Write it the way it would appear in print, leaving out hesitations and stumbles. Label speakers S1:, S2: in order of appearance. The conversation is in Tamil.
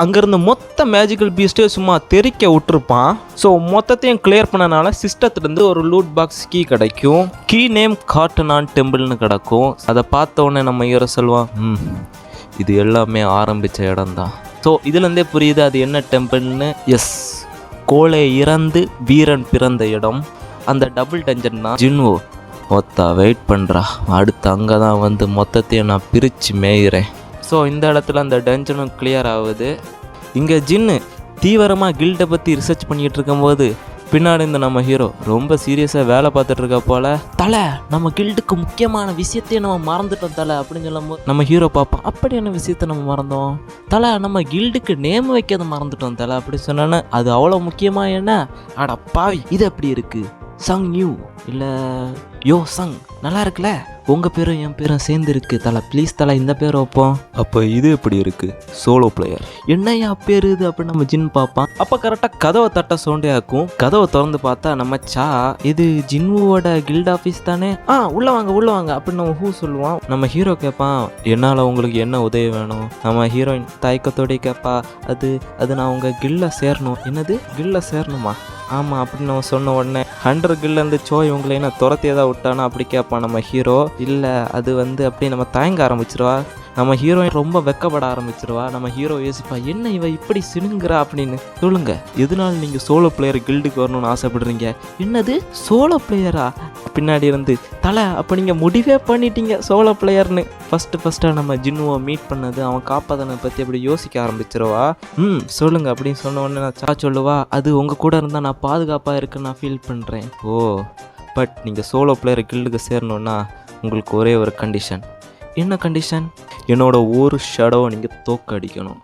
S1: அங்கேருந்து மொத்த மேஜிக்கல் பீஸ்ட்டே சும்மா தெறிக்க விட்டுருப்பான். ஸோ மொத்தத்தையும் கிளியர் பண்ணனால சிஸ்டத்துலேருந்து ஒரு லூட் பாக்ஸ் கீ கிடைக்கும். கீ நேம் காட்டனான் டெம்பிள்னு கிடக்கும். அதை பார்த்த உடனே நம்ம ஹீரோ சொல்லுவான், இது எல்லாமே ஆரம்பித்த இடம்தான். ஸோ இதுலேருந்தே புரியுது அது என்ன டெம்பிள்னு. எஸ், கோலை இறந்து வீரன் பிறந்த இடம். அந்த டபுள் டஞ்சன் தான் ஜின்வோ. மொத்தா வெயிட் பண்ணுறா, அடுத்து அங்கே தான் வந்து மொத்தத்தையும் நான் பிரித்து மேயிறேன். ஸோ இந்த இடத்துல அந்த டஞ்சனும் கிளியர் ஆகுது. இங்கே ஜின்னு தீவிரமாக கில்டை பற்றி ரிசர்ச் பண்ணிகிட்டு இருக்கும்போது பின்னாடி இந்த நம்ம ஹீரோ ரொம்ப சீரியஸாக வேலை பார்த்துட்டு இருக்க போல், தலை நம்ம கில்டுக்கு முக்கியமான விஷயத்தையே நம்ம மறந்துட்டோம் தலை அப்படின்னு சொல்லும்போது நம்ம ஹீரோ பார்ப்போம், அப்படியான விஷயத்த நம்ம மறந்தோம் தலை, நம்ம கில்டுக்கு நேம் வைக்கிறத மறந்துட்டோம் தலை அப்படி சொன்னோன்னே, அது அவ்வளோ முக்கியமாக என்ன, அட பாவி இது எப்படி இருக்குது, சங் யூ இல்லை யோ சங் நல்லா இருக்குல்ல, உங்கள் பேரும் என் பேரும் சேர்ந்து இருக்கு தலை, ப்ளீஸ் தலை இந்த பேர் வைப்போம். அப்போ இது எப்படி இருக்கு, சோலோ பிளேயர் என்னையா பேர் இது அப்படின்னு நம்ம ஜின் பார்ப்பான். அப்போ கரெக்டாக கதவை தட்ட சவுண்டே ஆக்கும். கதவை திறந்து பார்த்தா நம்ம சா, இது ஜின்வோட கில்ட் ஆஃபீஸ் தானே, உள்ள வாங்க அப்படின்னு நம்ம ஹூ சொல்லுவான். நம்ம ஹீரோ கேட்பான், என்னால் உங்களுக்கு என்ன உதவி வேணும். நம்ம ஹீரோயின் தயக்கத்தோடய கேட்பா, அது நான் உங்கள் கில்ல சேரணும். என்னது கில்ல சேரணுமா, ஆமாம் அப்படின்னு நம்ம சொன்ன உடனே 100 கில்லேருந்து சோய் உங்களை என்ன துரத்தி ஏதாவது விட்டானா அப்படி கேட்பான் நம்ம ஹீரோ. இல்லை அது வந்து அப்படி நம்ம தயங்க ஆரம்பிச்சிருவா. நம்ம ஹீரோயின் ரொம்ப வெக்கப்பட ஆரம்பிச்சிருவா. நம்ம ஹீரோ யோசிப்பா, என்ன இவ இப்படி சினுங்கிறா அப்படின்னு. சொல்லுங்க, எதனால நீங்கள் சோலோ பிளேயர் கில்டுக்கு வரணும்னு ஆசைப்படுறீங்க. என்னது சோலோ பிளேயரா, பின்னாடி இருந்து தலை அப்போ நீங்கள் முடிவே பண்ணிட்டீங்க சோலோ பிளேயர்னு. ஃபஸ்ட்டாக நம்ம ஜின்னுவை மீட் பண்ணது அவன் காப்பாதனை பற்றி அப்படி யோசிக்க ஆரம்பிச்சிருவா. சொல்லுங்க அப்படின்னு சொன்ன உடனே நான் சா சொல்லுவா, அது உங்கள் கூட இருந்தால் நான் பாதுகாப்பாக இருக்குன்னு நான் ஃபீல் பண்ணுறேன். ஓ பட் நீங்கள் சோலோ பிளேயர் கில்டுக்கு சேரணுன்னா உங்களுக்கு ஒரே ஒரு கண்டிஷன். என்ன கண்டிஷன், என்னோட ஒரு ஷேடோவை நீங்கள் தோக்கடிக்கணும்.